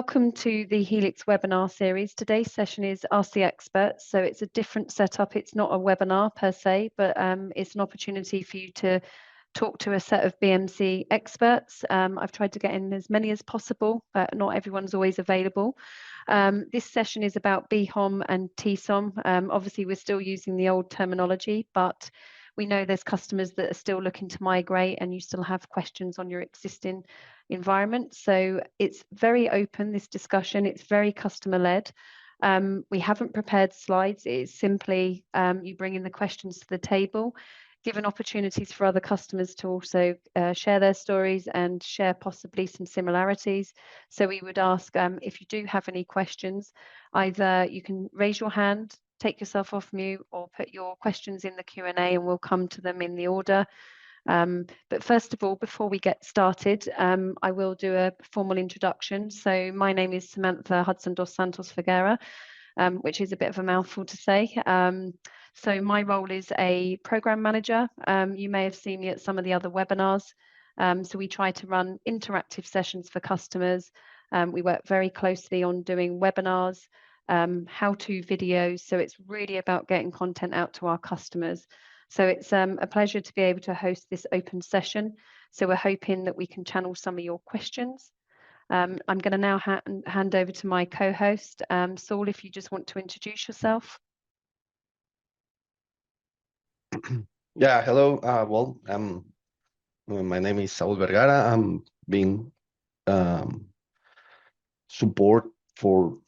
Welcome to the Helix webinar series. Today's session is Ask the Experts, so it's a different setup. It's not a webinar per se, but it's an opportunity for you to talk to a set of BMC experts. I've tried to get in as many as possible, but not everyone's always available. This session is about BHOM and TSOM. Obviously, we're still using the old terminology, but we know there's customers that are still looking to migrate and you still have questions on your existing environment. So it's very open, this discussion. It's very customer-led. We haven't prepared slides. It is simply you bring in the questions to the table, given opportunities for other customers to also share their stories and share possibly some similarities. So we would ask if you do have any questions, either you can raise your hand, take yourself off mute, or put your questions in the Q&A and we'll come to them in the order. But first of all, before we get started, I will do a formal introduction. So my name is Samantha Hudson dos Santos Figueira, which is a bit of a mouthful to say. So my role is a program manager. You may have seen me at some of the other webinars. So we try to run interactive sessions for customers. We work very closely on doing webinars, how-to videos. So it's really about getting content out to our customers. So it's a pleasure to be able to host this open session. So we're hoping that we can channel some of your questions. I'm going to now hand over to my co-host, Saul, if you just want to introduce yourself. Yeah, hello. My name is Saul Vergara. I'm being support for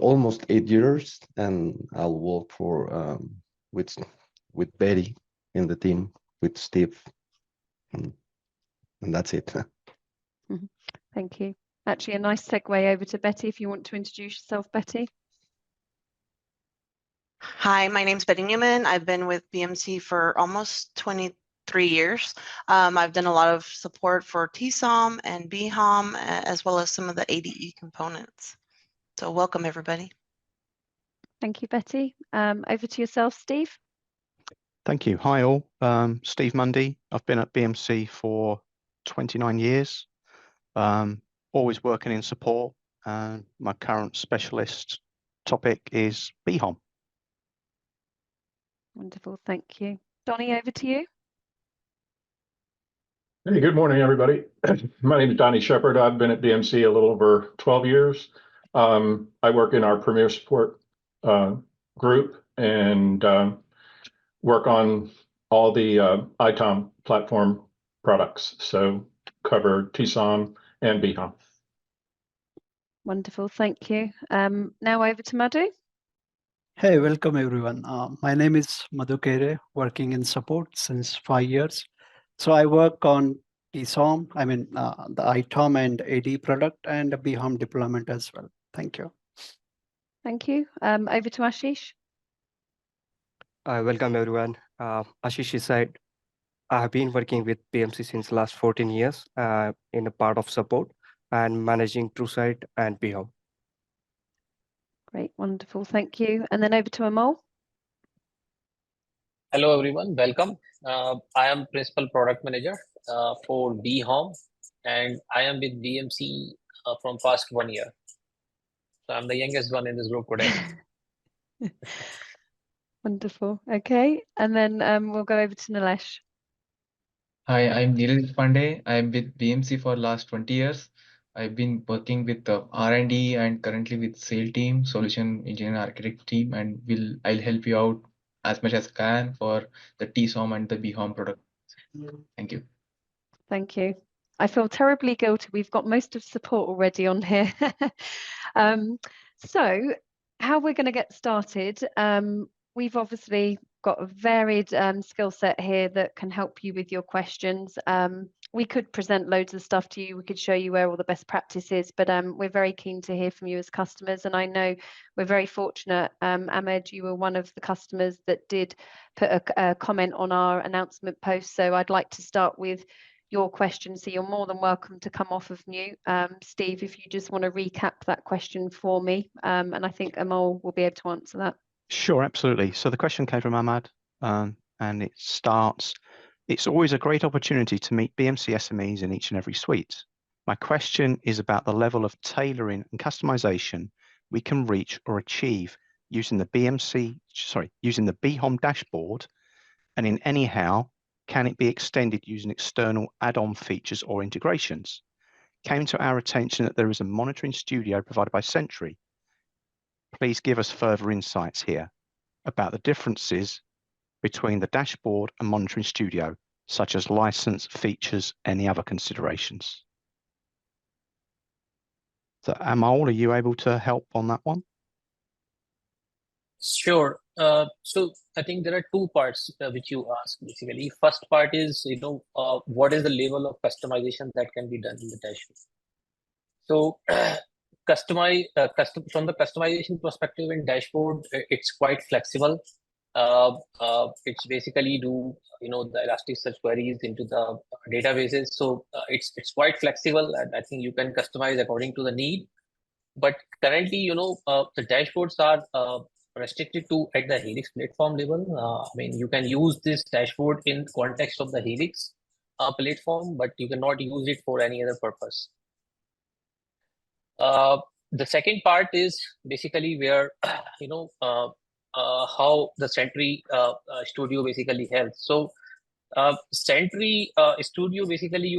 almost 8 years, and I'll work for with Betty in the team, with Steve, and that's it. Thank you. Actually, a nice segue over to Betty, if you want to introduce yourself, Betty. Hi, my name's Betty Newman. I've been with BMC for almost 23 years. I've done a lot of support for TSOM and BHOM, as well as some of the ADE components. So welcome, everybody. Thank you, Betty. Over to yourself, Steve. Thank you. Hi, all. Steve Mundy. I've been at BMC for 29 years, always working in support. My current specialist topic is BHOM. Wonderful, thank you. Donnie, over to you. Hey, good morning, everybody. My name is Donnie Shepard. I've been at BMC a little over 12 years. I work in our Premier Support group and work on all the ITOM platform products. So cover TSOM and BHOM. Wonderful, thank you. Now over to Madhu. Hey, welcome everyone. My name is Madhu Kere, working in support since 5 years. So I work on TSOM, the ITOM and AD product, and BHOM deployment as well. Thank you. Thank you. Over to Ashish. Welcome everyone. Ashish Truesight. I have been working with BMC since last 14 years in a part of support and managing Truesight and BHOM. Great, wonderful, thank you. And then over to Amol. Hello everyone, welcome. I am Principal Product Manager for BHOM, and I am with BMC from past 1 year. So I'm the youngest one in this group today. Wonderful, okay. And then we'll go over to Nilesh. Hi, I'm Neeraj Pandey. I'm with BMC for last 20 years. I've been working with the R&D and currently with SAIL team, Solution Engineering Architect team, and I'll help you out as much as I can for the TSOM and the BHOM product. Thank you. Thank you. I feel terribly guilty. We've got most of support already on here. So how we're going to get started, we've obviously got a varied skill set here that can help you with your questions. We could present loads of stuff to you. We could show you where all the best practice is, but we're very keen to hear from you as customers. And I know we're very fortunate. Ahmed, you were one of the customers that did put a comment on our announcement post. So I'd like to start with your question. So you're more than welcome to come off of mute. Steve, if you just want to recap that question for me. And I think Amol will be able to answer that. Sure, absolutely. So the question came from Ahmad, and it starts, it's always a great opportunity to meet BMC SMEs in each and every suite. My question is about the level of tailoring and customization we can reach or achieve using the BHOM dashboard, and in anyhow, can it be extended using external add-on features or integrations? Came to our attention that there is a monitoring studio provided by Sentry. Please give us further insights here about the differences between the dashboard and monitoring studio, such as license, features, any other considerations. So Amol, are you able to help on that one? Sure. So I think there are two parts which you asked basically. First part is, what is the level of customization that can be done in the dashboard? So from the customization perspective in dashboard, it's quite flexible. It's basically do the Elasticsearch queries into the databases. So it's quite flexible, and I think you can customize according to the need. But currently, the dashboards are restricted to at the Helix platform level. I mean, you can use this dashboard in context of the Helix platform, but you cannot use it for any other purpose. The second part is basically where how the Sentry Studio basically helps. So Sentry Studio basically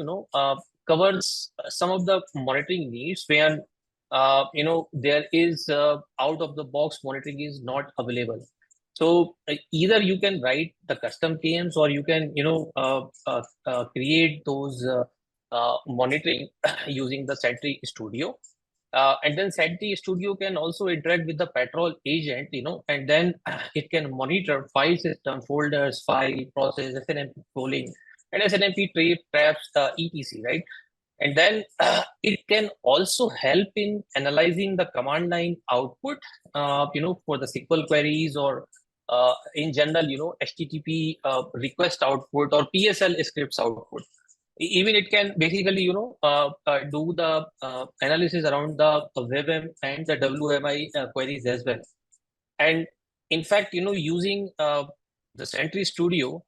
covers some of the monitoring needs where there is out of the box monitoring is not available. So either you can write the custom KMs, or you can create those monitoring using the Sentry Studio. And then Sentry Studio can also interact with the Patrol agent, and then it can monitor file system, folders, file, process, SNMP polling, and SNMP traps, etc. Right? And then it can also help in analyzing the command line output, for the SQL queries, or in general, HTTP request output or PSL scripts output. Even it can basically, do the analysis around the WebM and the WMI queries as well. And in fact, using the Sentry Studio,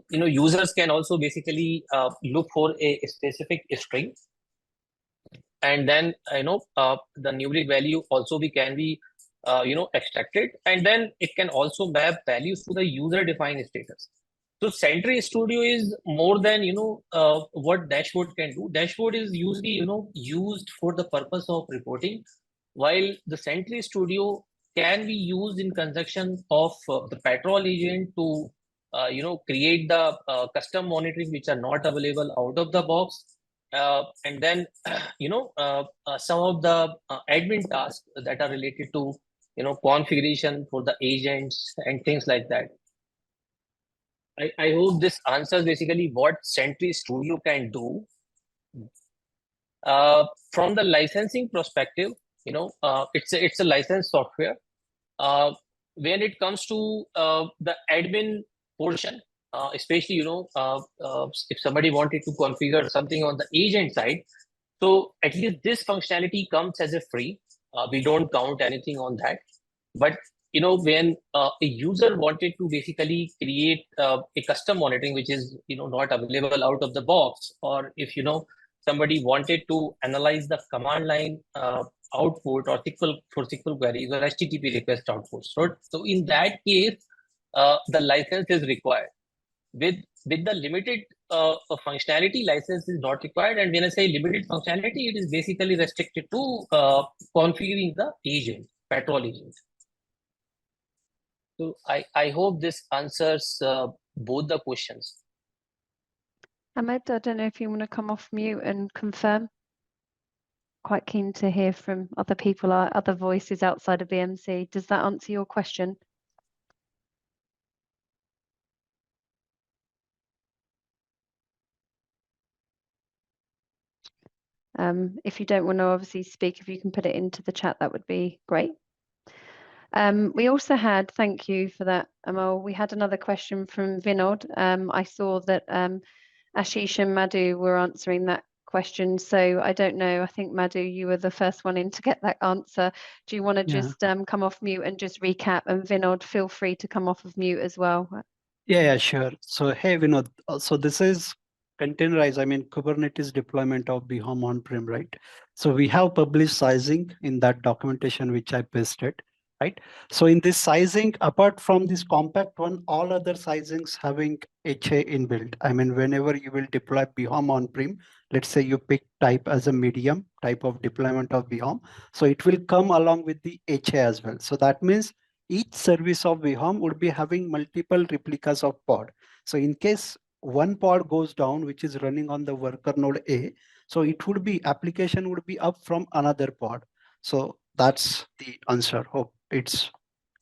users can also basically look for a specific string, and then the numeric value also can be extracted, and then it can also map values to the user defined status. So Sentry Studio is more than what dashboard can do. Dashboard is usually used for the purpose of reporting, while the Sentry Studio can be used in conjunction of the Patrol agent to create the custom monitoring which are not available out of the box, and then some of the admin tasks that are related to configuration for the agents and things like that. I hope this answers basically what Sentry Studio can do. From the licensing perspective, it's a licensed software. When it comes to the admin portion, especially if somebody wanted to configure something on the agent side, so at least this functionality comes as a free. We don't count anything on that. But when a user wanted to basically create a custom monitoring which is not available out of the box, or if somebody wanted to analyze the command line output or SQL queries or HTTP request outputs, so in that case the license is required. With the limited functionality, license is not required. And when I say limited functionality, it is basically restricted to configuring the agent, Patrol agent. So I hope this answers both the questions. Ahmed, I don't know if you want to come off mute and confirm. Quite keen to hear from other people, other voices outside of BMC. Does that answer your question? If you don't want to obviously speak, if you can put it into the chat, that would be great. We also had, thank you for that, Amol. We had another question from Vinod. I saw that Ashish and Madhu were answering that question. So I don't know, I think Madhu, you were the first one in to get that answer. Do you want to just come off mute and just recap? And Vinod, feel free to come off of mute as well. Yeah, sure. So hey, Vinod. So this is containerize, I mean, Kubernetes deployment of BHOM on-prem, right? So we have published sizing in that documentation, which I pasted, right? So in this sizing, apart from this compact one, all other sizings having HA inbuilt. I mean, whenever you will deploy BHOM on-prem, let's say you pick type as a medium type of deployment of BHOM. So it will come along with the HA as well. So that means each service of BHOM would be having multiple replicas of pod. So in case one pod goes down, which is running on the worker node A, so it would be application would be up from another pod. So that's the answer. Hope it's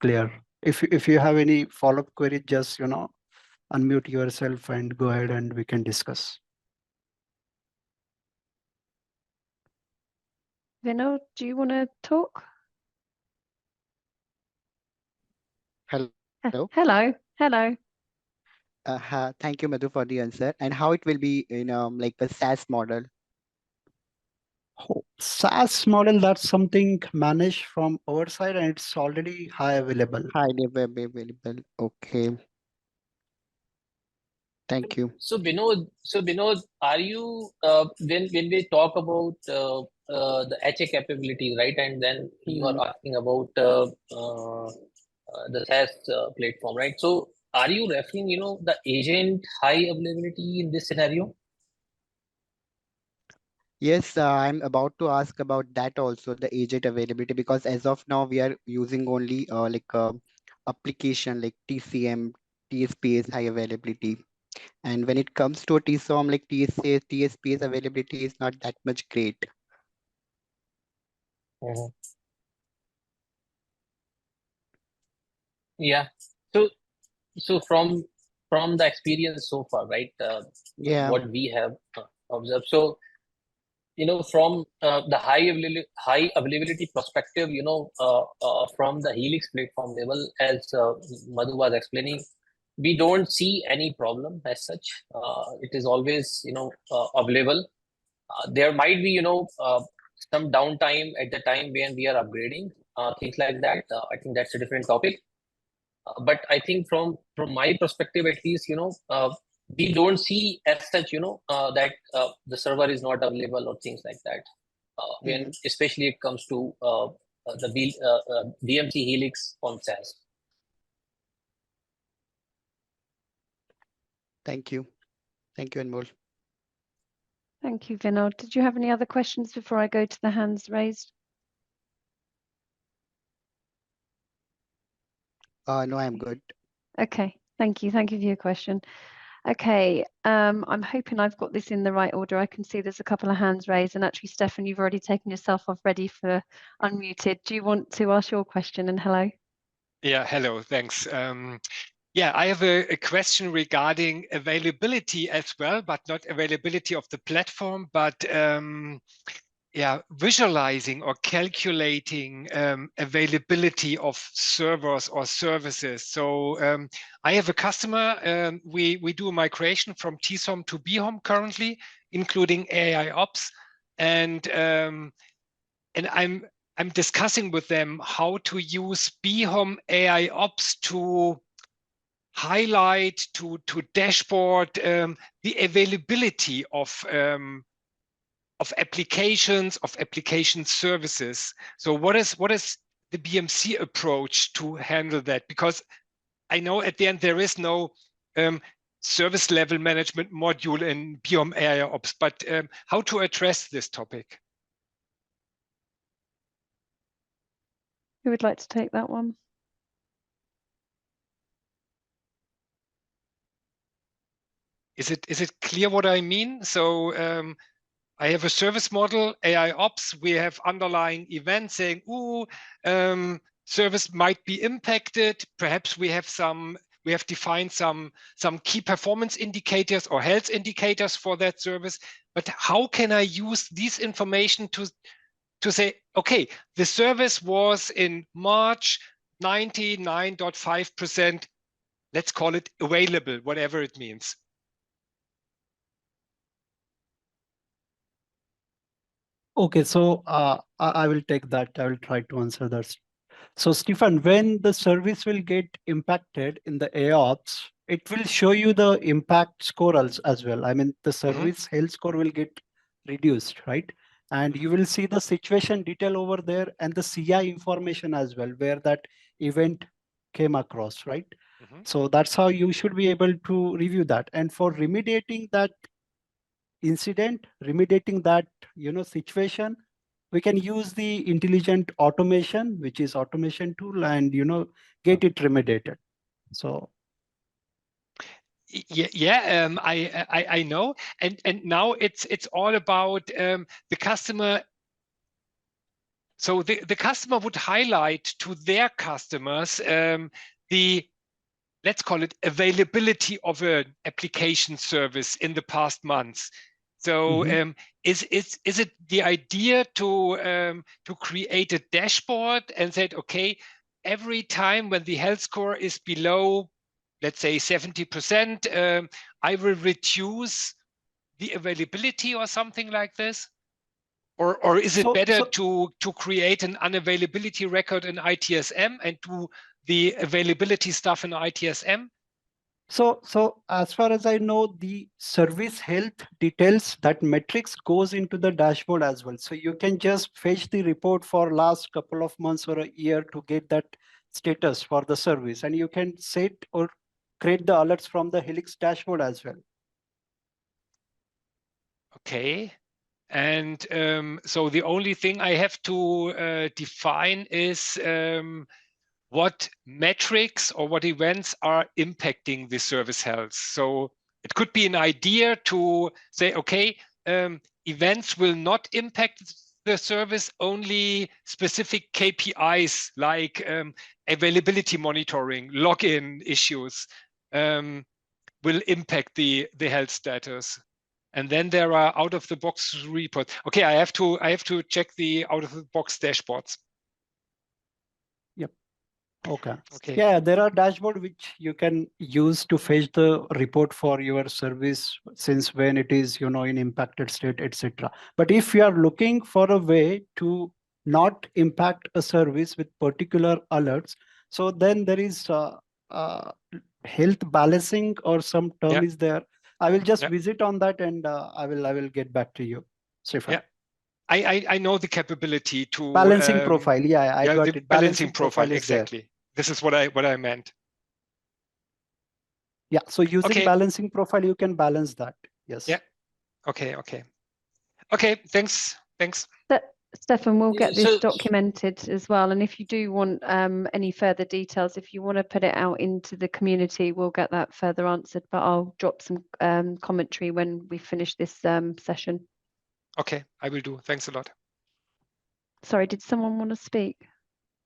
clear. If you have any follow-up query, just unmute yourself and go ahead and we can discuss. Vinod, do you want to talk? Hello. Hello. Hello. Thank you, Madhu, for the answer. And how it will be in like a SaaS model? Oh, SaaS model, that's something managed from our side and it's already high available. Highly available. Okay. Thank you. So Vinod, are you when we talk about the HA capabilities, right? And then you are asking about the SaaS platform, right? So are you referring, the agent high availability in this scenario? Yes, I'm about to ask about that also, the agent availability, because as of now we are using only application like TCM, TSP's high availability. And when it comes to a TSOM, like TSP's availability is not that much great. Yeah. So from the experience so far, right? Yeah. What we have observed. So from the high availability perspective, from the Helix platform level, as Madhu was explaining, we don't see any problem as such. It is always available. There might be some downtime at the time when we are upgrading, things like that. I think that's a different topic. But I think from my perspective, at least, we don't see as such, that the server is not available or things like that. When especially it comes to the BMC Helix on SaaS. Thank you. Thank you, Anmol. Thank you, Vinod. Did you have any other questions before I go to the hands raised? No, I'm good. Okay, thank you. Thank you for your question. Okay, I'm hoping I've got this in the right order. I can see there's a couple of hands raised, and actually, Stefan, you've already taken yourself off ready for unmuted. Do you want to ask your question? And hello. Yeah, hello, thanks. Yeah, I have a question regarding availability as well, but not availability of the platform, but yeah, visualizing or calculating availability of servers or services. So I have a customer, we do a migration from TSOM to BHOM currently, including AI Ops, and I'm discussing with them how to use BHOM AI Ops to highlight, to dashboard the availability of applications, of application services. So what is the BMC approach to handle that? Because I know at the end there is no service level management module in BHOM AI Ops, but how to address this topic? Who would like to take that one? Is it clear what I mean? So I have a service model, AI Ops. We have underlying events saying, "Ooh, service might be impacted." Perhaps we have defined some key performance indicators or health indicators for that service. But how can I use this information to say, okay, the service was in March 99.5%, let's call it available, whatever it means. Okay, so I will take that. I will try to answer that. So Stefan, when the service will get impacted in the AOps, it will show you the impact score as well. I mean, the service health score will get reduced, right? And you will see the situation detail over there and the CI information as well, where that event came across, right? So that's how you should be able to review that. And for remediating that incident, remediating that situation, we can use the intelligent automation, which is automation tool, and get it remediated. So yeah, I know, and now it's all about the customer. So the customer would highlight to their customers the, let's call it, availability of an application service in the past months. So is it the idea to create a dashboard and said, okay, every time when the health score is below, let's say 70%, I will reduce the availability or something like this? Or is it better to create an unavailability record in ITSM and do the availability stuff in ITSM? So as far as I know, the service health details, that metrics goes into the dashboard as well. So you can just fetch the report for last couple of months or a year to get that status for the service. And you can set or create the alerts from the Helix dashboard as well. Okay. And so the only thing I have to define is what metrics or what events are impacting the service health. So it could be an idea to say, okay, events will not impact the service, only specific KPIs like availability monitoring, login issues will impact the health status. And then there are out-of-the-box reports. Okay, I have to check the out-of-the-box dashboards. Yep. Okay. Yeah, there are dashboard which you can use to fetch the report for your service since when it is in impacted state, etc. But if you are looking for a way to not impact a service with particular alerts, so then there is health balancing or some term is there. I will just visit on that and I will get back to you. Yeah, I know the capability to balancing profile. Yeah, I got it. Balancing profile exactly. There. This is what I meant. Yeah, so using balancing profile, you can balance that. Yes. Yeah. Okay. Thanks. Stefan, we'll get this documented as well. And if you do want any further details, if you want to put it out into the community, we'll get that further answered. But I'll drop some commentary when we finish this session. Okay, I will do. Thanks a lot. Sorry, did someone want to speak?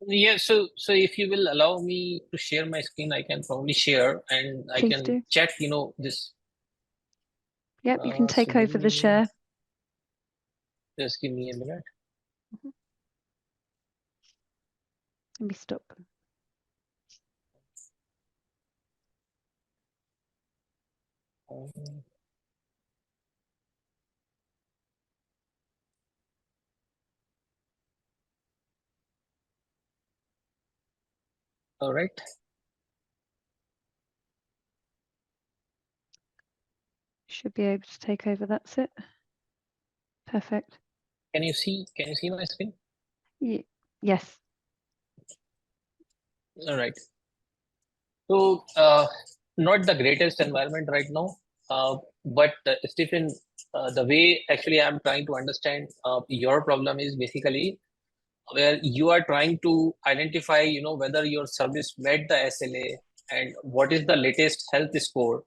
Yeah, so if you will allow me to share my screen, I can probably share and I can check, this. Yep, you can take over the share. Just give me a minute. Let me stop. All right. Should be able to take over. That's it. Perfect. Can you see my screen? Yes. All right. So not the greatest environment right now, but Stephen, the way actually I'm trying to understand your problem is basically where you are trying to identify, whether your service met the SLA and what is the latest health score,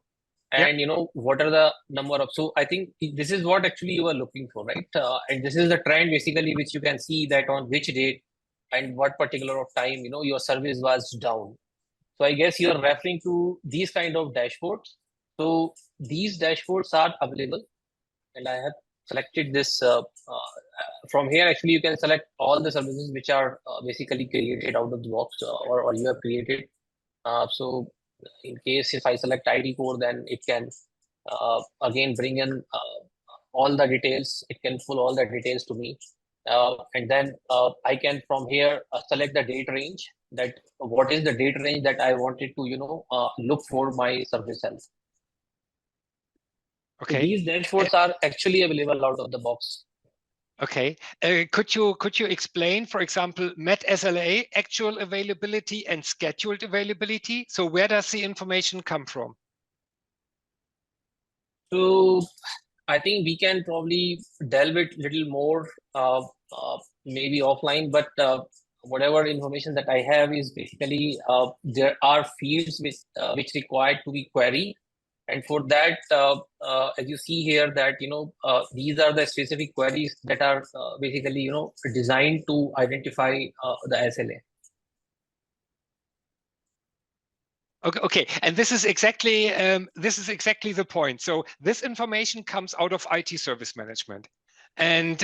and what are the number of. So I think this is what actually you are looking for, right? And this is the trend basically which you can see that on which date and what particular of time your service was down. So I guess you're referring to these kind of dashboards. So these dashboards are available, and I have selected this from here. Actually, you can select all the services which are basically created out of the box or you have created. So in case if I select ID core, then it can again bring in all the details. It can pull all the details to me. and then I can from here select the date range, that what is the date range that I wanted to look for my surface health. So Okay. these dashboards are actually available out of the box. Okay. Could you explain, for example, Met SLA, actual availability and scheduled availability? So where does the information come from? So I think we can probably delve it a little more, maybe offline, but whatever information that I have is basically there are fields which require to be queried. And for that, as you see here, that these are the specific queries that are basically designed to identify the SLA. Okay, and this is exactly the point. So this information comes out of IT service management, and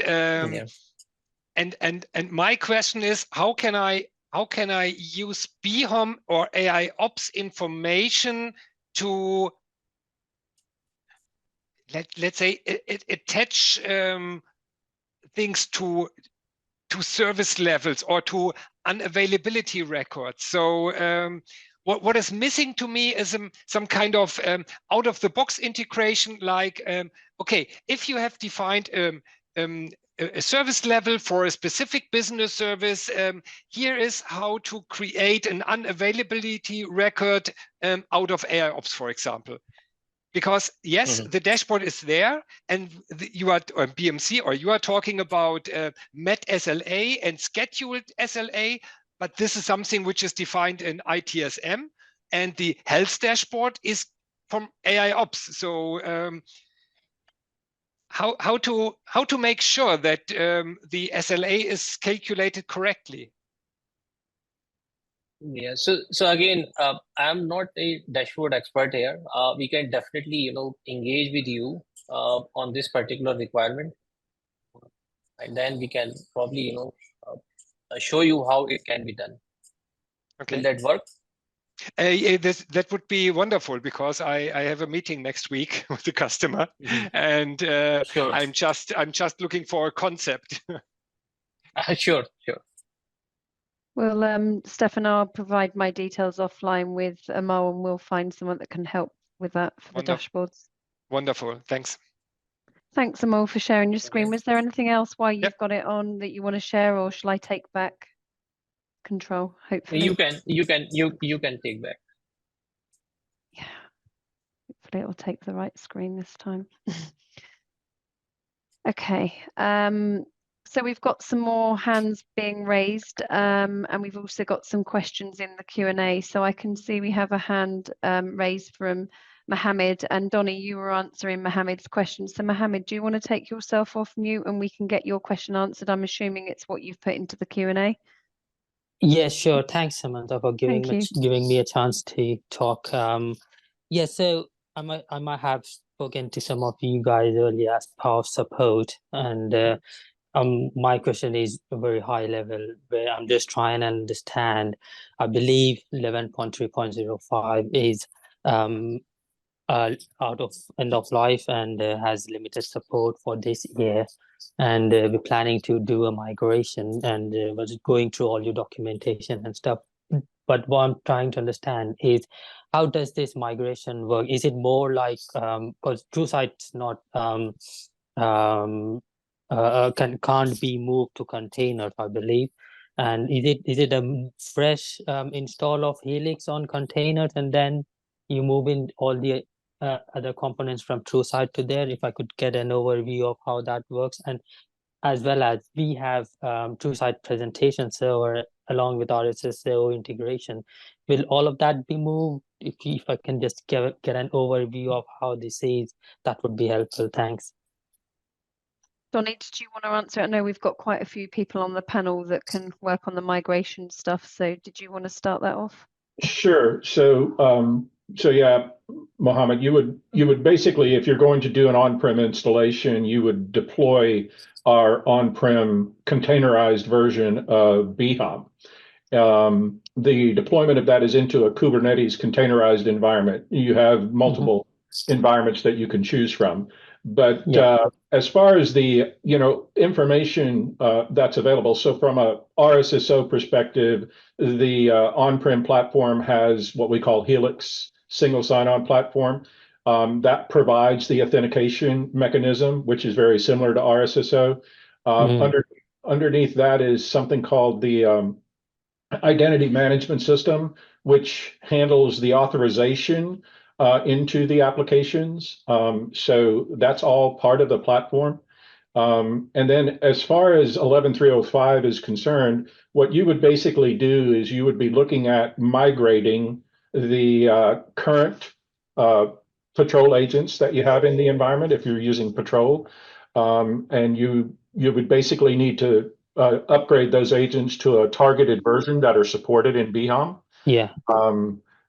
and my question is, how can I use BHOM or AI Ops information to let's say attach things to service levels or to unavailability records? So what is missing to me is some kind of out of the box integration, like okay, if you have defined a service level for a specific business service, here is how to create an unavailability record out of AI Ops, for example. Because yes, the dashboard is there, and you are or BMC, or you are talking about Met SLA and scheduled SLA, but this is something which is defined in ITSM, and the health dashboard is from AI Ops. So how to make sure that the SLA is calculated correctly? Yeah, so again, I'm not a dashboard expert here. We can definitely engage with you on this particular requirement, and then we can probably show you how it can be done. Okay. Will that work? That would be wonderful, because I have a meeting next week with the customer, and Sure. I'm just looking for a concept. Sure. Well, Stefan, I'll provide my details offline with Amal, and we'll find someone that can help with that for the dashboards. Wonderful, thanks. Thanks, Amal, for sharing your screen. Okay. Was there anything else while you've Yep. got it on that you want to share, or shall I take back control? Hopefully You can take back. Yeah, hopefully it will take the right screen this time. Okay, so we've got some more hands being raised, and we've also got some questions in the Q&A. So I can see we have a hand raised from Mohammed, and Donnie, you were answering Mohammed's question. So Mohammed, do you want to take yourself off mute and we can get your question answered? I'm assuming it's what you've put into the Q&A. Yeah, sure. Thanks, Samantha, for giving me a chance to talk. Yeah, so I might have spoken to some of you guys earlier as part of support, and my question is a very high level, where I'm just trying to understand. I believe 11.3.05 is out of end of life and has limited support for this year, and we're planning to do a migration, and was going through all your documentation and stuff. But what I'm trying to understand is, how does this migration work? Is it more like, because Truesight's not can't be moved to container, I believe, and is it a fresh install of Helix on containers, and then you move in all the other components from Truesight to there? If I could get an overview of how that works, and as well as we have Truesight presentation server along with RSSO integration. Will all of that be moved? If I can just get an overview of how this is, that would be helpful. Thanks. Donnie, did you want to answer? I know we've got quite a few people on the panel that can work on the migration stuff. So did you want to start that off? Sure. So yeah, Mohammed, you would basically, if you're going to do an on-prem installation, you would deploy our on-prem containerized version of BHOM. The deployment of that is into a Kubernetes containerized environment. You have multiple environments that you can choose from. But as far as the information that's available, so from a RSSO perspective, the on-prem platform has what we call Helix single sign-on platform. That provides the authentication mechanism, which is very similar to RSSO. Underneath that is something called the identity management system, which handles the authorization into the applications. So that's all part of the platform. And then as far as 11305 is concerned, what you would basically do is you would be looking at migrating the current patrol agents that you have in the environment if you're using patrol. And you would basically need to upgrade those agents to a targeted version that are supported in BHOM. Yeah.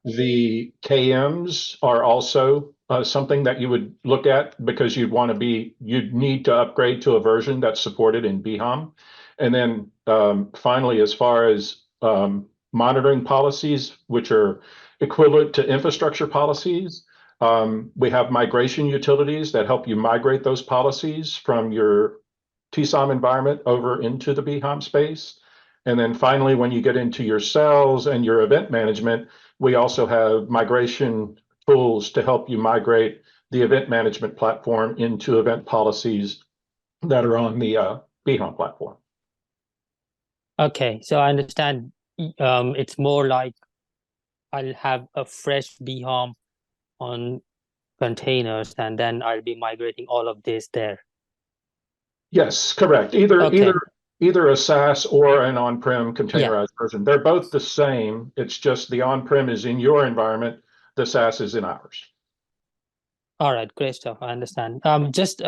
The KMs are also something that you would look at because you'd need to upgrade to a version that's supported in BHOM. And then finally, as far as monitoring policies, which are equivalent to infrastructure policies, we have migration utilities that help you migrate those policies from your TSOM environment over into the BHOM space. And then finally, when you get into your cells and your event management, we also have migration tools to help you migrate the event management platform into event policies that are on the BHOM platform. Okay, so I understand it's more like I'll have a fresh BHOM on containers and then I'll be migrating all of this there. Yes, correct. Either a SaaS or an on-prem containerized version. They're both the same. It's just the on-prem is in your environment, the SaaS is in ours. All right, great stuff. I understand. Just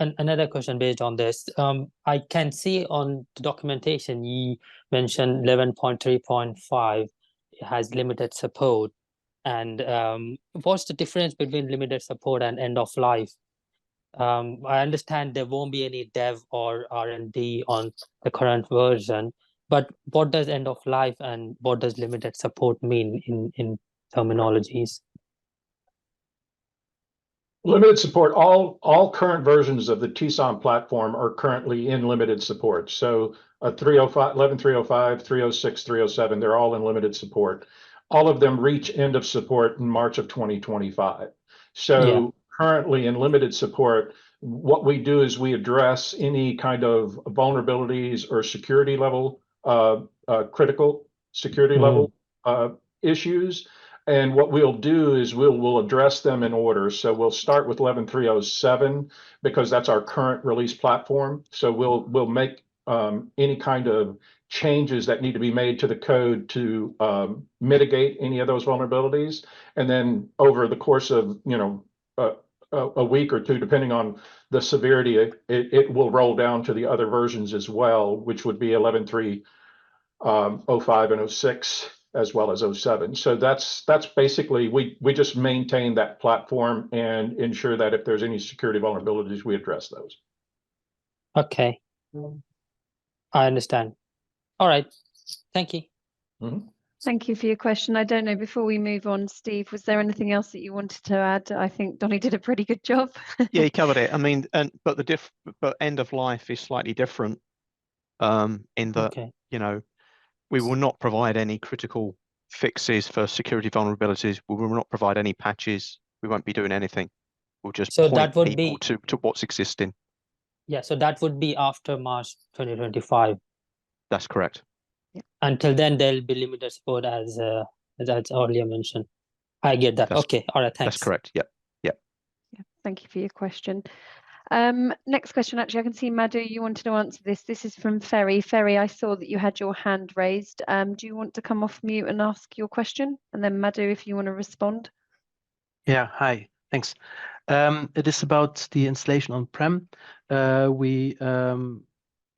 another question based on this. I can see on the documentation you mentioned 11.3.5 has limited support. And what's the difference between limited support and end of life? I understand there won't be any dev or R&D on the current version, but what does end of life and what does limited support mean in terminologies? Limited support, all current versions of the TSOM platform are currently in limited support. So 305, 11.305, 306, 307, they're all in limited support. All of them reach end of support in March of 2025. So currently in limited support, what we do is we address any kind of vulnerabilities or security level, critical security level issues. And what we'll do is we'll address them in order. So we'll start with 11.307 because that's our current release platform. So we'll make any kind of changes that need to be made to the code to mitigate any of those vulnerabilities. And then over the course of a week or two, depending on the severity, it will roll down to the other versions as well, which would be 11.3, 05, and 06, as well as 07. So that's basically, we just maintain that platform and ensure that if there's any security vulnerabilities, we address those. Okay. I understand. All right. Thank you. Thank you for your question. I don't know, before we move on, Steve, was there anything else that you wanted to add? I think Donnie did a pretty good job. Yeah, he covered it. I mean, but end of life is slightly different in that, we will not provide any critical fixes for security vulnerabilities. We will not provide any patches. We won't be doing anything. We'll just point people to what's existing. Yeah, so that would be after March 2025. That's correct. Until then, there'll be limited support as earlier mentioned. I get that. Okay. All right. Thanks. That's correct. Yep. Thank you for your question. Next question, actually, I can see Madhu, you wanted to answer this. This is from Ferry. Ferry, I saw that you had your hand raised. Do you want to come off mute and ask your question? And then Madhu, if you want to respond. Yeah, hi, thanks. It is about the installation on-prem. We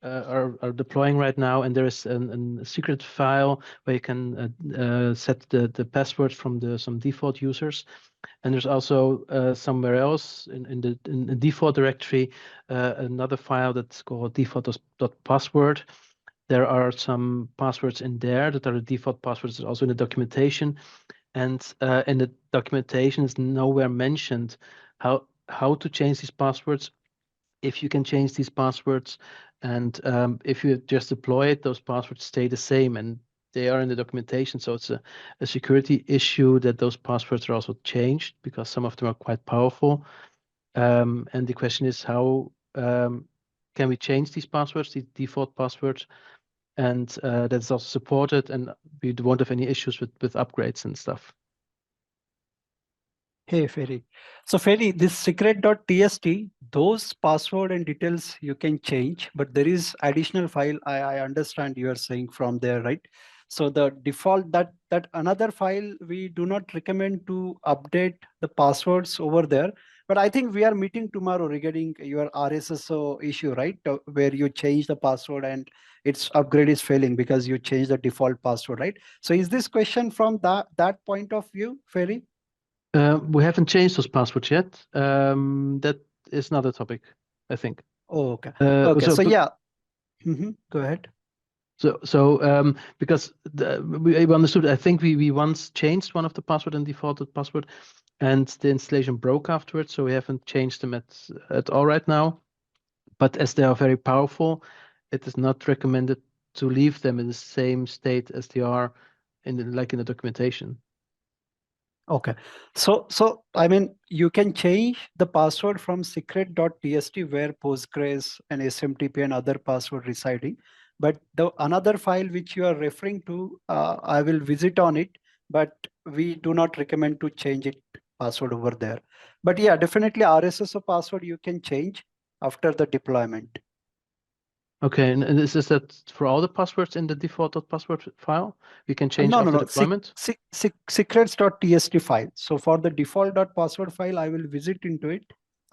are deploying right now, and there is a secret file where you can set the password from some default users. And there's also somewhere else in the default directory another file that's called default.password. There are some passwords in there that are the default passwords, also in the documentation. And in the documentation is nowhere mentioned how how to change these passwords, if you can change these passwords, and if you just deploy it, those passwords stay the same and they are in the documentation. So it's a security issue that those passwords are also changed because some of them are quite powerful. And the question is how can we change these passwords, the default passwords, and that's also supported, and we won't have any issues with upgrades and stuff. Hey, Ferry. So Ferry, this secret.tst, those password and details you can change, but there is additional file. I understand you are saying from there, right? So the default that another file, we do not recommend to update the passwords over there. But I think we are meeting tomorrow regarding your RSSO issue, right? Where you change the password and its upgrade is failing because you change the default password, right? So is this question from that point of view, Ferry? We haven't changed those passwords yet. That is another topic, I think. Oh, okay. Okay. So yeah. Go ahead. So because we understood, I think we once changed one of the password and defaulted password, and the installation broke afterwards. So we haven't changed them at all right now. But as they are very powerful, it is not recommended to leave them in the same state as they are in the documentation. Okay. So I mean, you can change the password from secret.tst where Postgres and SMTP and other password residing. But the another file which you are referring to, I will visit on it, but we do not recommend to change it password over there. But yeah, definitely RSSO password you can change after the deployment. Okay, and is that for all the passwords in the default.password file? We can change after deployment? Secrets.tst file. So for the default.password file, I will visit into it.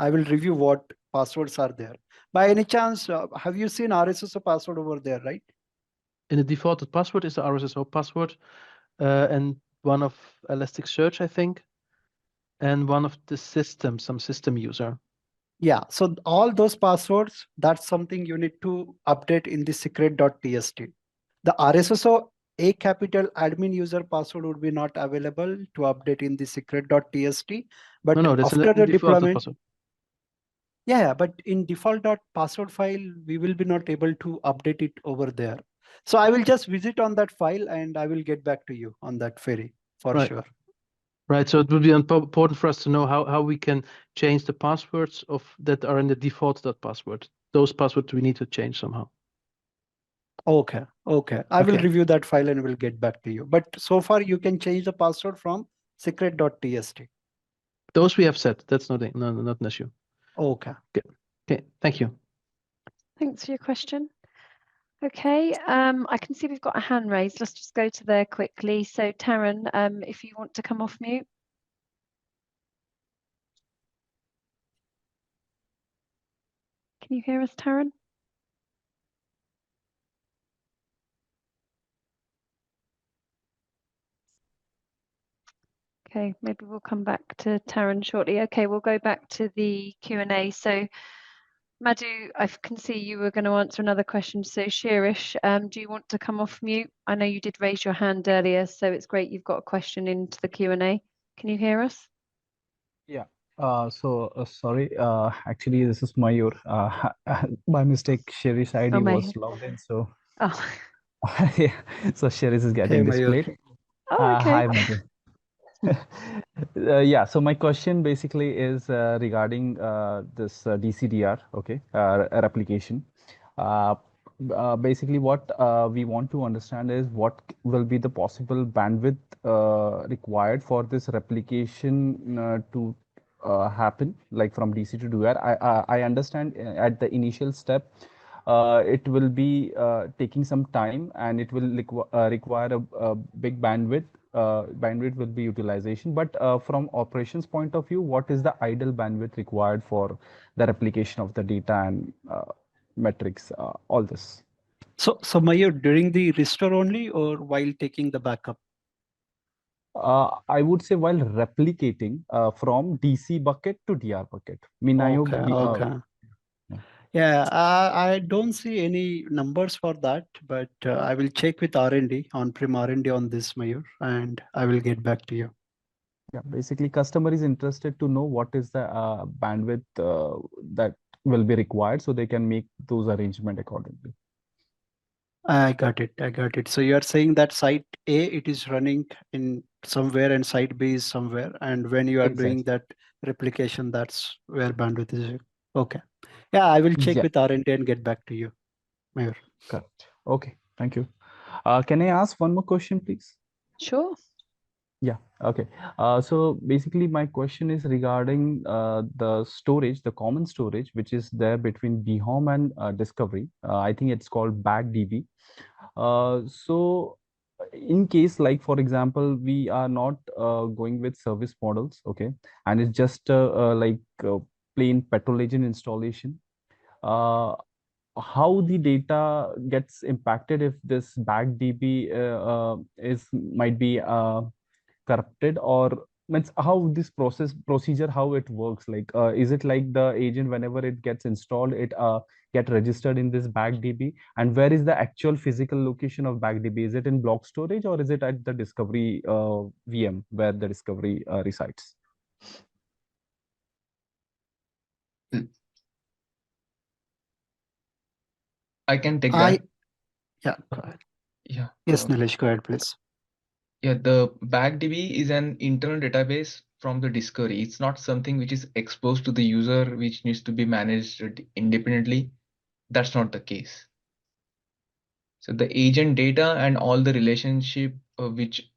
I will review what passwords are there. By any chance, have you seen RSSO password over there, right? In the default.password is the RSSO password, and one of Elasticsearch, I think, and one of the some system user. Yeah, so all those passwords, that's something you need to update in the secret.tst. The RSSO a capital admin user password would be not available to update in the secret.tst. But No, that's after the deployment, password. Yeah, but in default.password file, we will be not able to update it over there. So I will just visit on that file and I will get back to you on that, Ferry, for sure. Right, so it would be important for us to know how we can change the passwords that are in the default.password. Those passwords we need to change somehow. Okay. I will review that file and will get back to you. But so far you can change the password from secret.tst. Those we have set. That's not an issue. Okay. Okay, thank you. Thanks for your question. Okay, I can see we've got a hand raised. Let's just go to there quickly. So Taryn, if you want to come off mute. Can you hear us, Taryn? Okay, maybe we'll come back to Taryn shortly. Okay, we'll go back to the Q&A. So Madhu, I can see you were going to answer another question. So Shirish, do you want to come off mute? I know you did raise your hand earlier, so it's great you've got a question into the Q&A. Can you hear us? Yeah. Sorry. Actually, this is Mayur. By mistake, Sherry's ID was logged in. So, yeah. So Sherry's is getting displayed. Okay. Hi, Madhu. Yeah. So my question basically is regarding this DCDR. Okay, replication. Basically, what we want to understand is what will be the possible bandwidth required for this replication to happen, like from DC to DR. I understand at the initial step, it will be taking some time and it will require a big bandwidth. Bandwidth will be utilization, but from operations point of view, what is the idle bandwidth required for the replication of the data and metrics, all this? So Mayur, during the restore only or while taking the backup? I would say while replicating from DC bucket to DR bucket. Okay. Yeah, I don't see any numbers for that, but I will check with R&D, on-prem R&D on this, Mayur, and I will get back to you. Yeah, basically customer is interested to know what is the bandwidth that will be required so they can make those arrangement accordingly. I got it. I got it. So you are saying that site A, it is running in somewhere and site B is somewhere. And when you are doing Exactly. that replication, that's where bandwidth is. Okay. Yeah, I will check Yeah, with R&D and get back to you, Mayur. correct. Okay, thank you. Can I ask one more question, please? Sure. Yeah, okay. So basically my question is regarding the storage, the common storage, which is there between BHOM and Discovery. I think it's called BackDB. So in case, like, for example, we are not going with service models, okay, and it's just like plain petrol agent installation. How the data gets impacted if this BackDB is might be corrupted, or means how this procedure how it works, like is it like the agent whenever it gets installed it get registered in this BackDB, and where is the actual physical location of BackDB? Is it in block storage or is it at the Discovery VM where the Discovery resides? I can take that. Yeah, go ahead. Yeah. Yes, Nilesh, go ahead, please. Yeah, the BackDB is an internal database from the Discovery. It's not something which is exposed to the user, which needs to be managed independently. That's not the case. So the agent data and all the relationship which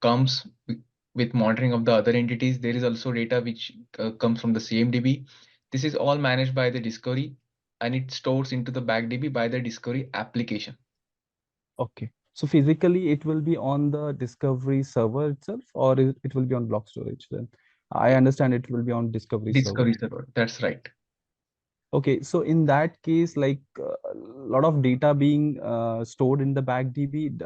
comes with monitoring of the other entities, there is also data which comes from the same DB. This is all managed by the Discovery, and it stores into the BackDB by the Discovery application. Okay, so physically it will be on the Discovery server itself, or it will be on block storage then? I understand it will be on Discovery server. That's right. Okay, so in that case, like a lot of data being stored in the BackDB,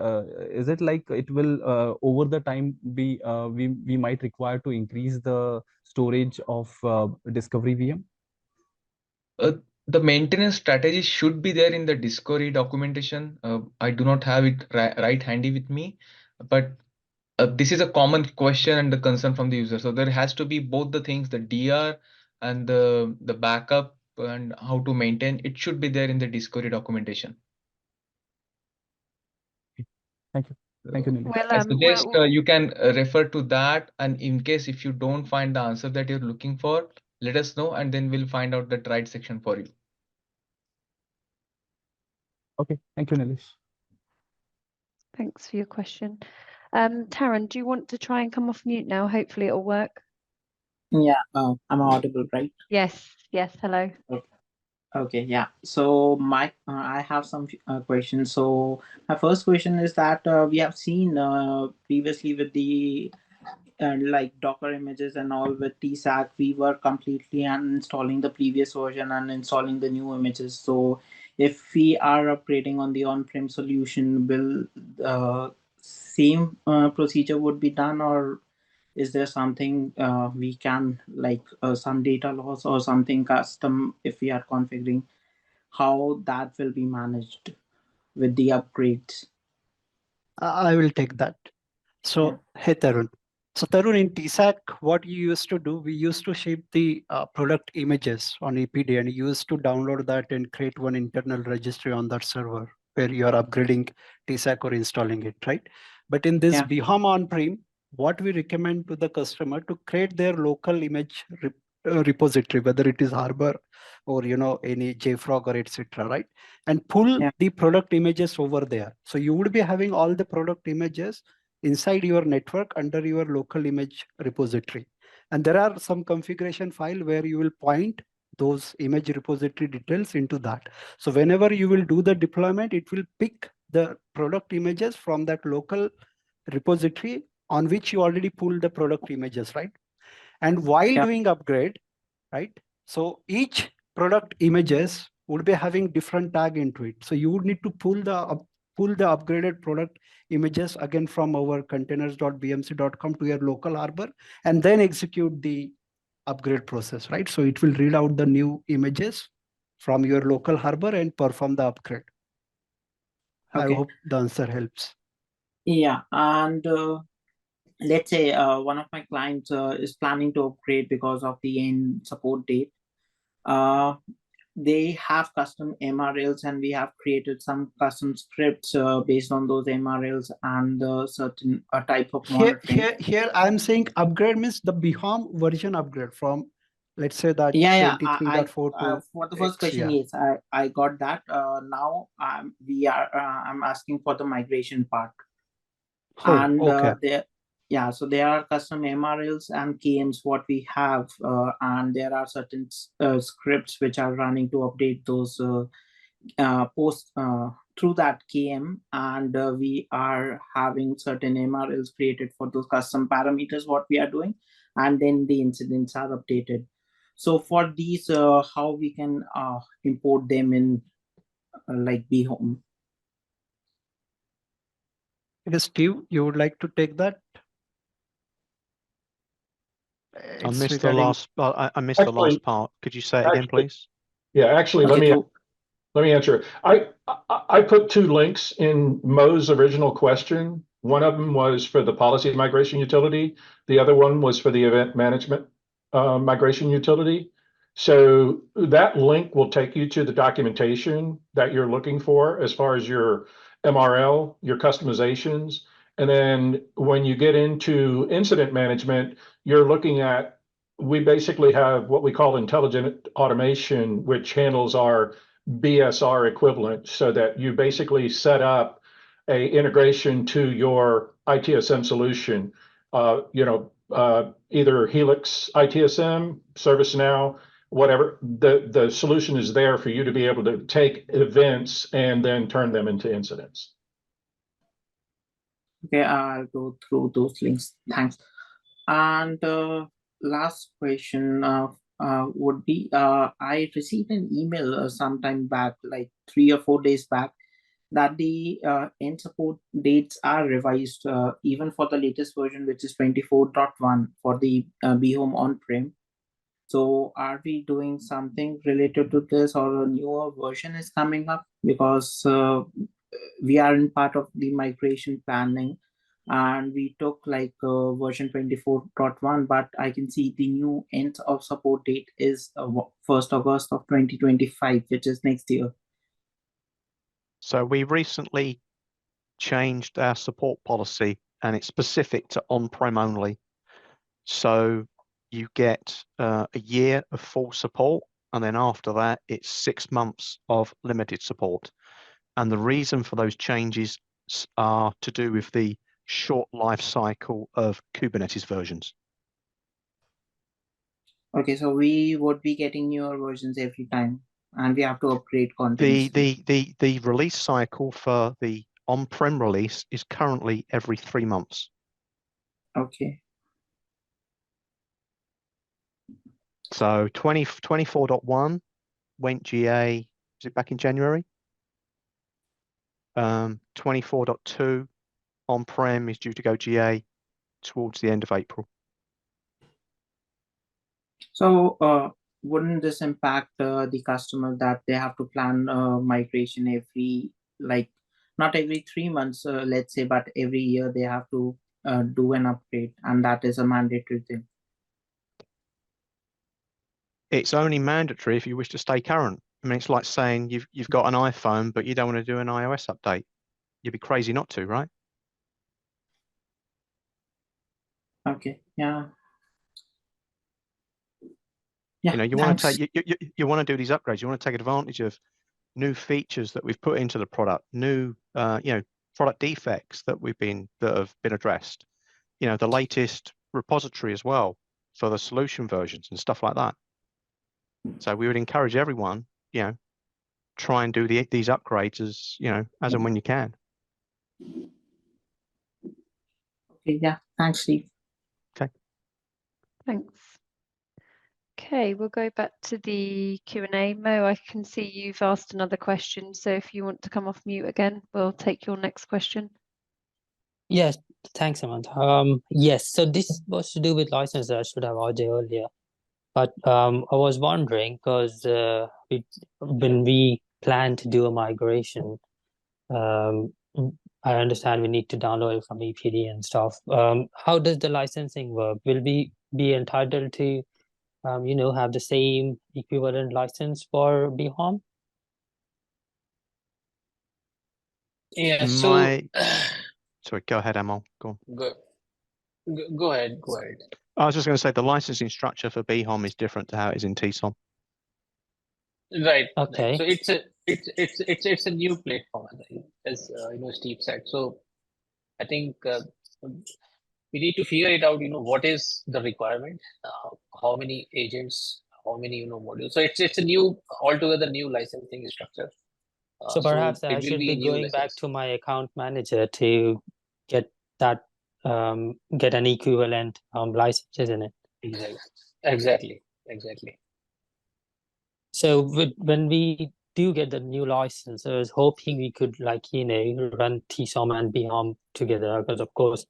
is it like it will over the time be we might require to increase the storage of Discovery VM? The maintenance strategy should be there in the Discovery documentation. I do not have it right handy with me, but this is a common question and the concern from the user. So there has to be both the things, the DR and the backup and how to maintain. It should be there in the Discovery documentation. Thank you. Thank you, Nilesh. Well, I suggest you can refer to that, and in case if you don't find the answer that you're looking for, let us know, and then we'll find out the right section for you. Okay, thank you, Nilesh. Thanks for your question. Taryn, do you want to try and come off mute now? Hopefully it'll work. Yeah, I'm audible, right? Yes, yes, hello. Okay, yeah. So I have some questions. So my first question is that we have seen previously with the like Docker images and all with TSAC, we were completely uninstalling the previous version and installing the new images. So if we are upgrading on the on-prem solution, will same procedure would be done, or is there something we can like some data loss or something custom if we are configuring, how that will be managed with the upgrades? I will take that. So, hey, Tarun. So, Tarun, in TSAC, what you used to do, we used to shape the product images on EPD, and you used to download that and create one internal registry on that server where you are upgrading TSAC or installing it, right? But in this BHOM on-prem, what we recommend to the customer to create their local image repository, whether it is Harbor or any JFrog or etc., right? And pull the product images over there. So you would be having all the product images inside your network under your local image repository. And there are some configuration file where you will point those image repository details into that. So whenever you will do the deployment, it will pick the product images from that local repository on which you already pulled the product images, right? And while doing upgrade, right? So each product images would be having different tag into it. So you would need to pull the upgraded product images again from our containers.bmc.com to your local Harbor and then execute the upgrade process, right? So it will read out the new images from your local Harbor and perform the upgrade. I hope the answer helps. Yeah, and let's say one of my clients is planning to upgrade because of the end support date. They have custom MRLs, and we have created some custom scripts based on those MRLs and certain type of monitoring. Here I'm saying upgrade means the BHOM version upgrade from, let's say that Yeah, 23.4 to for the first X, question, yeah. yes, I got that. Now I'm asking for the migration part. Oh, And okay. so there are custom MRLs and KMs what we have, and there are certain scripts which are running to update those posts through that KM, and we are having certain MRLs created for those custom parameters what we are doing, and then the incidents are updated. So for these, how we can import them in like BHOM? Yes, Steve, you would like to take that? I missed the last. I missed the last part. Could you say it again, please? Yeah, actually, Okay, let me answer. I put 2 links in Mo's original question. One of them was for the policy migration utility. The other one was for the event management migration utility. So that link will take you to the documentation that you're looking for as far as your MRL, your customizations. And then when you get into incident management, you're looking at, we basically have what we call intelligent automation, which handles our BSR equivalent, so that you basically set up a integration to your ITSM solution. Either Helix ITSM, ServiceNow, whatever. The solution is there for you to be able to take events and then turn them into incidents. Okay, I'll go through those links. Thanks. And last question would be, I received an email sometime back, like 3 or 4 days back, that the end support dates are revised even for the latest version, which is 24.1 for the BHOM on-prem. So are we doing something related to this, or a newer version is coming up? Because we are in part of the migration planning, and we took like version 24.1, but I can see the new end of support date is 1st August of 2025, which is next year. So we recently changed our support policy, and it's specific to on-prem only. So you get a year of full support, and then after that, it's 6 months of limited support. And the reason for those changes are to do with the short life cycle of Kubernetes versions. Okay, so we would be getting newer versions every time, and we have to upgrade continuously. The release cycle for the on-prem release is currently every 3 months. Okay. So 24.1 went GA, was it back in January? 24.2 on-prem is due to go GA towards the end of April. So wouldn't this impact the customer that they have to plan migration every, like, not every 3 months, let's say, but every year they have to do an upgrade, and that is a mandatory thing? It's only mandatory if you wish to stay current. I mean, it's like saying you've got an iPhone, but you don't want to do an iOS update. You'd be crazy not to, right? Okay, yeah. You know, you want to take you want to do these upgrades. You want to take advantage of new features that we've put into the product, new product defects that have been addressed. You know, the latest repository as well for the solution versions and stuff like that. So we would encourage everyone, try and do these upgrades as and when you can. Okay, yeah. Thanks, Steve. Okay. Thanks. Okay, we'll go back to the Q&A. Mo, I can see you've asked another question, so if you want to come off mute again, we'll take your next question. Yes, thanks, Samantha. Yes, so this was to do with license that I should have asked earlier. But I was wondering, because when we plan to do a migration, I understand we need to download it from EPD and stuff. How does the licensing work? Will we be entitled to, have the same equivalent license for BHOM? Yeah, so Sorry, go ahead, Amal. Go on. go ahead. I was just going to say the licensing structure for BHOM is different to how it is in TSOM. Right. Okay. So it's a new platform, I think, as Steve said. So I think we need to figure it out. What is the requirement? How many agents? How many modules? So it's a new, altogether new licensing structure. So perhaps I it will should be new going back license. to my account manager to get that get an equivalent license, isn't it? Exactly. So when we do get the new license, I was hoping we could run TSOM and BHOM together, because of course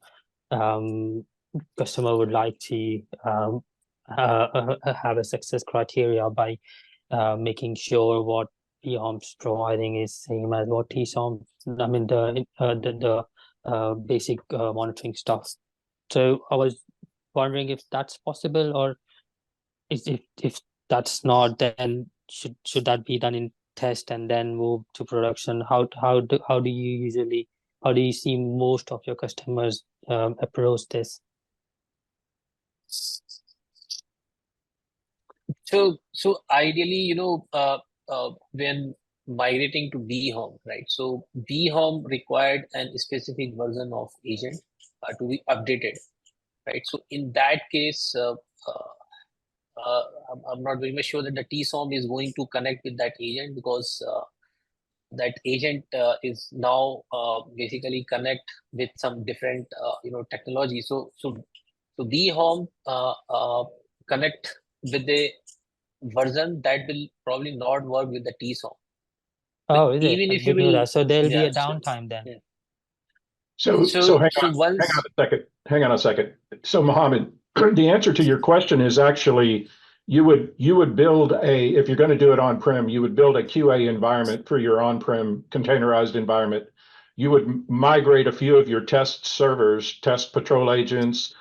customer would like to have a success criteria by making sure what BHOM's providing is same as what TSOM. I mean the basic monitoring stuff. So I was wondering if that's possible, or if that's not, then should that be done in test and then move to production? How do you see most of your customers approach this? So ideally, when migrating to BHOM, right? So BHOM required a specific version of agent to be updated, right? So in that case, I'm not very much sure that the TSOM is going to connect with that agent, because that agent is now basically connect with some different technology. So BHOM connect with the version that will probably not work with the TSOM. Oh, is it? Even I if you didn't know will, that. So there'll be yeah, a downtime then. yeah. So hang on a second. So Mohammed, the answer to your question is actually you would build if you're going to do it on-prem, you would build a QA environment for your on-prem containerized environment. You would migrate a few of your test servers, test patrol agents,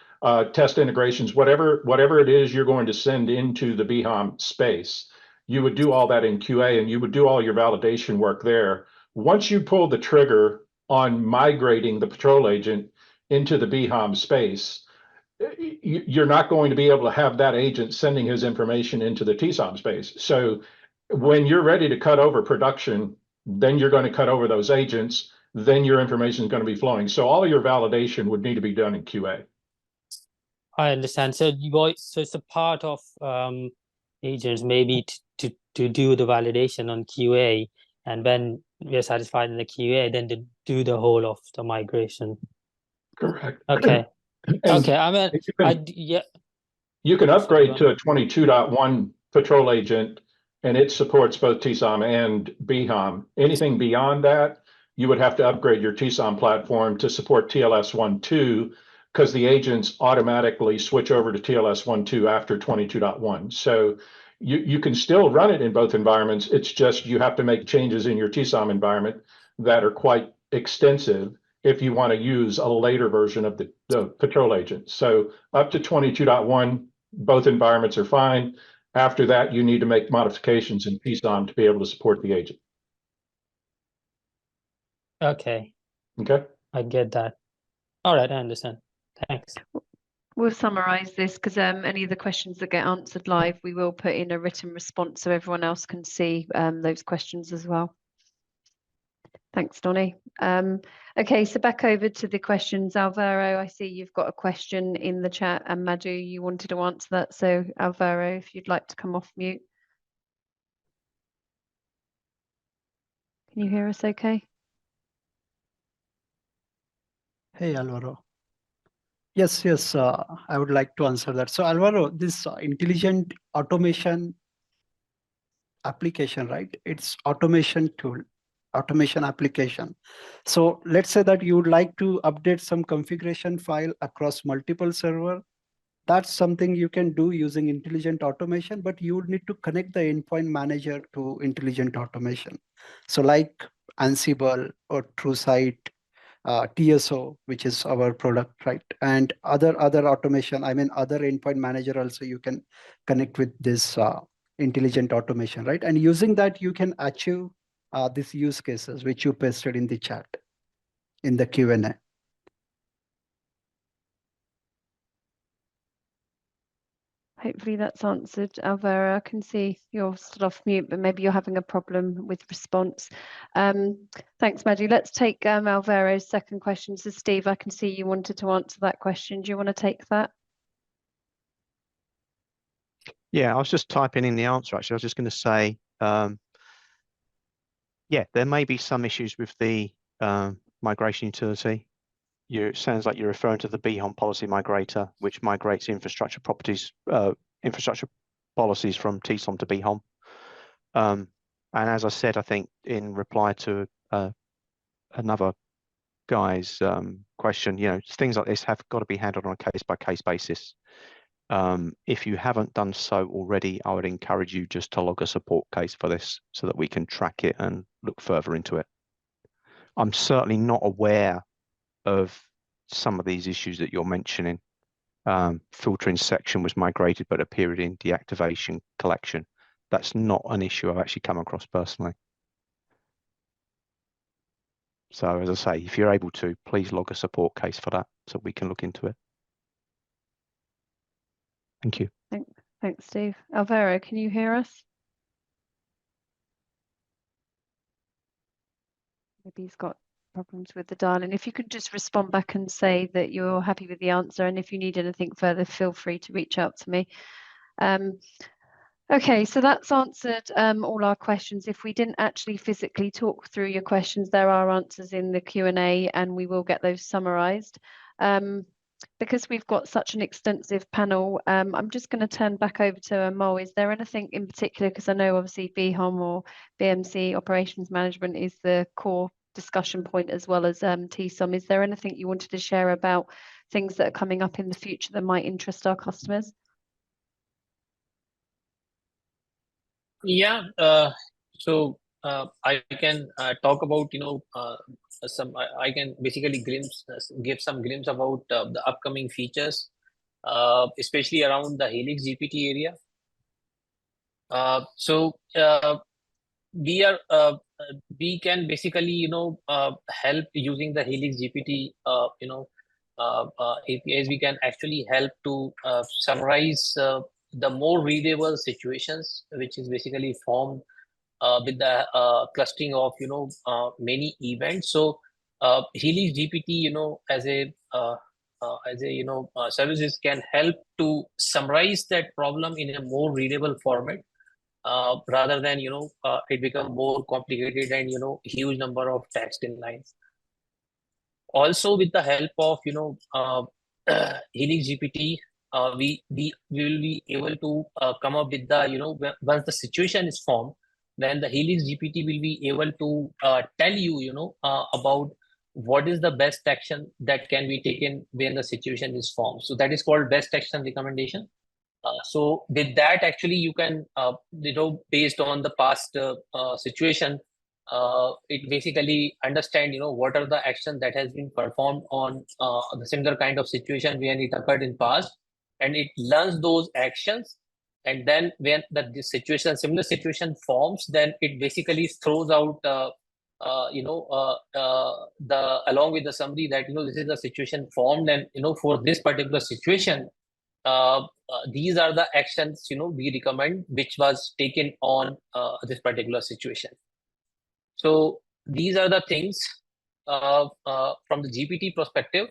test integrations, whatever it is you're going to send into the BHOM space. You would do all that in QA, and you would do all your validation work there. Once you pull the trigger on migrating the patrol agent into the BHOM space, you're not going to be able to have that agent sending his information into the TSOM space. So when you're ready to cut over production, then you're going to cut over those agents, then your information is going to be flowing. So all of your validation would need to be done in QA. I understand. So it's a part of agents maybe to do the validation on QA, and when we're satisfied in the QA, then to do the whole of the migration. Correct. Okay. Okay. I mean, you can upgrade to a 22.1 patrol agent, and it supports both TSOM and BHOM. Anything beyond that, you would have to upgrade your TSOM platform to support TLS 1.2, because the agents automatically switch over to TLS 1.2 after 22.1. So you can still run it in both environments. It's just you have to make changes in your TSOM environment that are quite extensive if you want to use a later version of the patrol agent. So up to 22.1, both environments are fine. After that, you need to make modifications in TSOM to be able to support the agent. Okay. Okay. I get that. All right, I understand. Thanks. We'll summarize this, because any of the questions that get answered live, we will put in a written response so everyone else can see those questions as well. Thanks, Donny. Okay, so back over to the questions. Alvaro, I see you've got a question in the chat, and Madhu, you wanted to answer that. So Alvaro, if you'd like to come off mute. Can you hear us okay? Hey, Alvaro. Yes, I would like to answer that. So Alvaro, this intelligent automation application, right? It's automation tool, automation application. So let's say that you would like to update some configuration file across multiple server. That's something you can do using intelligent automation, but you would need to connect the endpoint manager to intelligent automation. So like Ansible or Truesight TSO, which is our product, right? And other automation, I mean, other endpoint manager also you can connect with this intelligent automation, right? And using that, you can achieve these use cases, which you pasted in the chat, in the Q&A. Hopefully that's answered. Alvaro, I can see you're still off mute, but maybe you're having a problem with response. Thanks, Madhu. Let's take Alvaro's second question. So Steve, I can see you wanted to answer that question. Do you want to take that? Yeah, I was just typing in the answer, actually. I was just going to say, yeah, there may be some issues with the migration utility. It sounds like you're referring to the BHOM policy migrator, which migrates infrastructure policies from TSOM to BHOM. And as I said, I think in reply to another guy's question, things like this have got to be handled on a case-by-case basis. If you haven't done so already, I would encourage you just to log a support case for this so that we can track it and look further into it. I'm certainly not aware of some of these issues that you're mentioning. Filtering section was migrated, but appeared in deactivation collection. That's not an issue I've actually come across personally. So as I say, if you're able to, please log a support case for that so we can look into it. Thank you. Thanks, Steve. Alvaro, can you hear us? Maybe he's got problems with the dial-in. If you could just respond back and say that you're happy with the answer, and if you need anything further, feel free to reach out to me. Okay, so that's answered all our questions. If we didn't actually physically talk through your questions, there are answers in the Q&A, and we will get those summarized. Because we've got such an extensive panel, I'm just going to turn back over to Mo. Is there anything in particular, because I know obviously BHOM or BMC operations management is the core discussion point, as well as TSOM. Is there anything you wanted to share about things that are coming up in the future that might interest our customers? Yeah, so I can talk about, I can basically give some glimpse about the upcoming features, especially around the Helix GPT area. We can basically, help using the Helix GPT, APIs. We can actually help to summarize the more readable situations, which is basically formed with the clustering of many events. So Helix GPT, as a services can help to summarize that problem in a more readable format, rather than it become more complicated and huge number of text in lines. Also, with the help of Helix GPT, we will be able to come up with the once the situation is formed, then the Helix GPT will be able to tell you about what is the best action that can be taken when the situation is formed. So that is called best action recommendation. So with that, actually, you can based on the past situation, it basically understand what are the actions that has been performed on the similar kind of situation when it occurred in past, and it learns those actions. And then when similar situation forms, then it basically throws out along with the summary that this is the situation formed, and for this particular situation, these are the actions we recommend which was taken on this particular situation. So these are the things from the GPT perspective.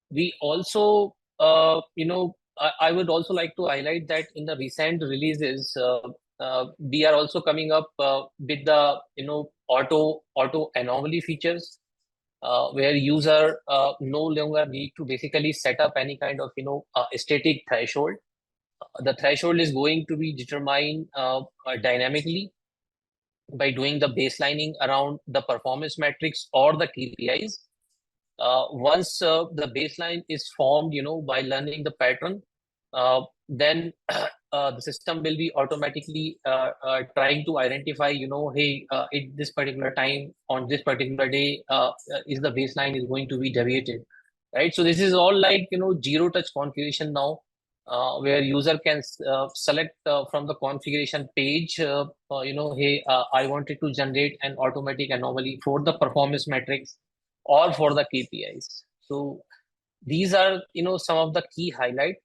We also I would also like to highlight that in the recent releases, we are also coming up with the auto anomaly features, where user no longer need to basically set up any kind of static threshold. The threshold is going to be determined dynamically by doing the baselining around the performance metrics or the KPIs. Once the baseline is formed, by learning the pattern, then the system will be automatically trying to identify, hey, at this particular time on this particular day, is the baseline is going to be deviated, right? So this is all like, zero touch configuration now, where user can select from the configuration page, hey, I wanted to generate an automatic anomaly for the performance metrics or for the KPIs. So these are, some of the key highlights.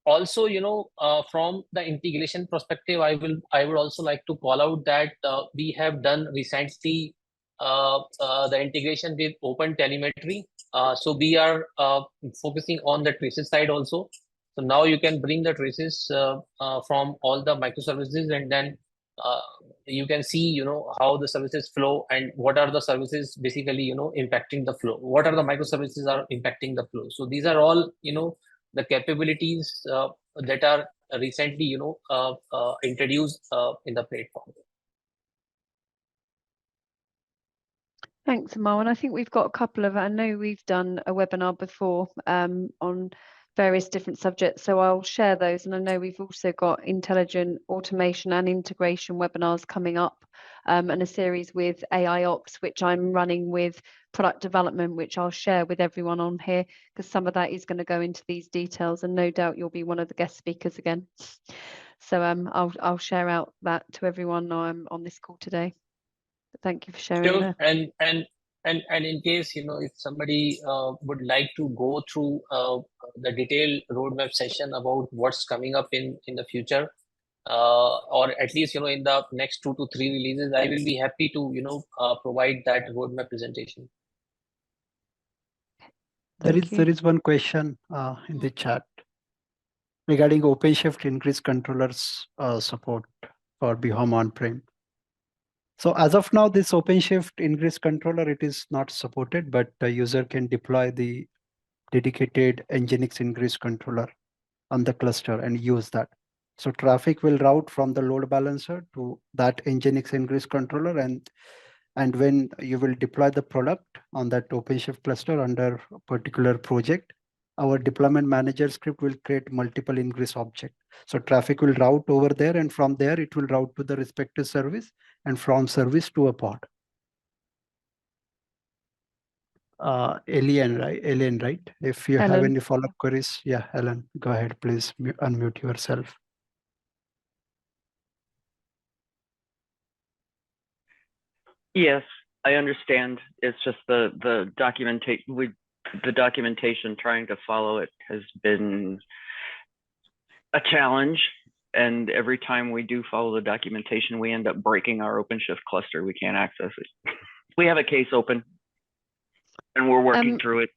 Also, from the integration perspective, I would also like to call out that we have done recently the integration with Open Telemetry. So we are focusing on the traces side also. So now you can bring the traces from all the microservices, and then you can see, how the services flow and what are the services basically, impacting the flow. What are the microservices are impacting the flow. So these are all, the capabilities that are recently, introduced in the platform. Thanks, Amal. And I think we've got a couple of, I know we've done a webinar before on various different subjects, so I'll share those. And I know we've also got intelligent automation and integration webinars coming up, and a series with AI Ops, which I'm running with product development, which I'll share with everyone on here, because some of that is going to go into these details, and no doubt you'll be one of the guest speakers again. So I'll share out that to everyone on this call today. Thank you for sharing. Sure. And in case, if somebody would like to go through the detailed roadmap session about what's coming up in the future, or at least, in the next 2 to 3 releases, I will be happy to, provide that roadmap presentation. There is one question in the chat regarding OpenShift ingress controllers support for BHOM on-prem. So as of now, this OpenShift ingress controller, it is not supported, but the user can deploy the dedicated Nginx ingress controller on the cluster and use that. So traffic will route from the load balancer to that Nginx ingress controller, and when you will deploy the product on that OpenShift cluster under a particular project, our deployment manager script will create multiple ingress objects. So traffic will route over there, and from there it will route to the respective service, and from service to a pod. Alien, right? If you have any follow-up queries, yeah, Ellen, go ahead, please unmute yourself. Yes, I understand. It's just the documentation, trying to follow it has been a challenge. And every time we do follow the documentation, we end up breaking our OpenShift cluster. We can't access it. We have a case open and we're working through it.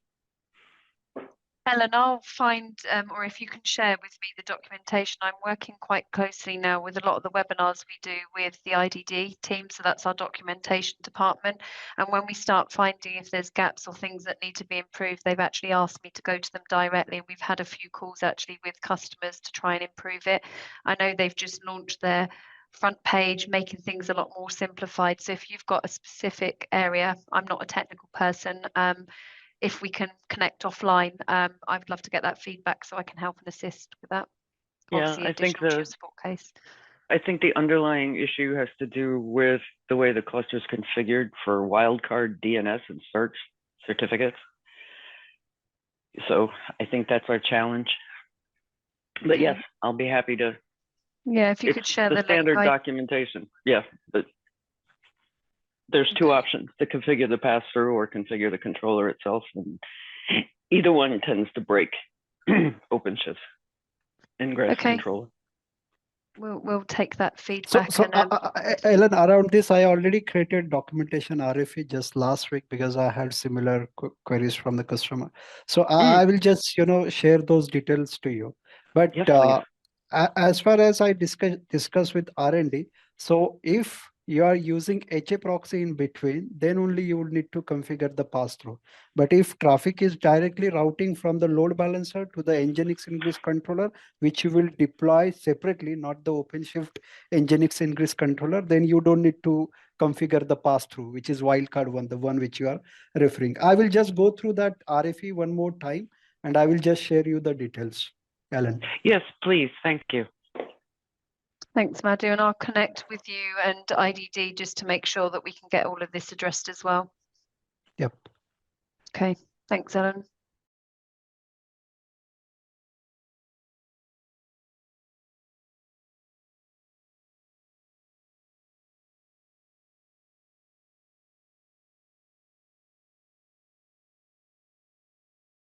Ellen, I'll find, or if you can share with me the documentation. I'm working quite closely now with a lot of the webinars we do with the IDD team, so that's our documentation department. And when we start finding if there's gaps or things that need to be improved, they've actually asked me to go to them directly. We've had a few calls actually with customers to try and improve it. I know they've just launched their front page, making things a lot more simplified. So if you've got a specific area, I'm not a technical person, if we can connect offline, I would love to get that feedback so I can help and assist with that. Yeah, I think support case. I think the underlying issue has to do with the way the cluster is configured for wildcard DNS and search certificates. So I think that's our challenge. But yes, I'll be happy to. Yeah, if you could share the standard documentation. Yeah, but there's two options: to configure the pass-through or configure the controller itself, and either one tends to break OpenShift ingress controller. We'll take that feedback. So Ellen, around this, I already created documentation RFE just last week because I had similar queries from the customer. So I will just share those details to you. But yes, as far as I discuss with R&D, so if you are using HA proxy in between, then only you would need to configure the pass-through. But if traffic is directly routing from the load balancer to the Nginx ingress controller, which you will deploy separately, not the OpenShift Nginx ingress controller, then you don't need to configure the pass-through, which is wildcard one, the one which you are referring. I will just go through that RFE one more time, and I will just share you the details. Ellen. Yes, please. Thank you. Thanks, Madhu, and I'll connect with you and IDD just to make sure that we can get all of this addressed as well. Yep. Okay, thanks, Ellen.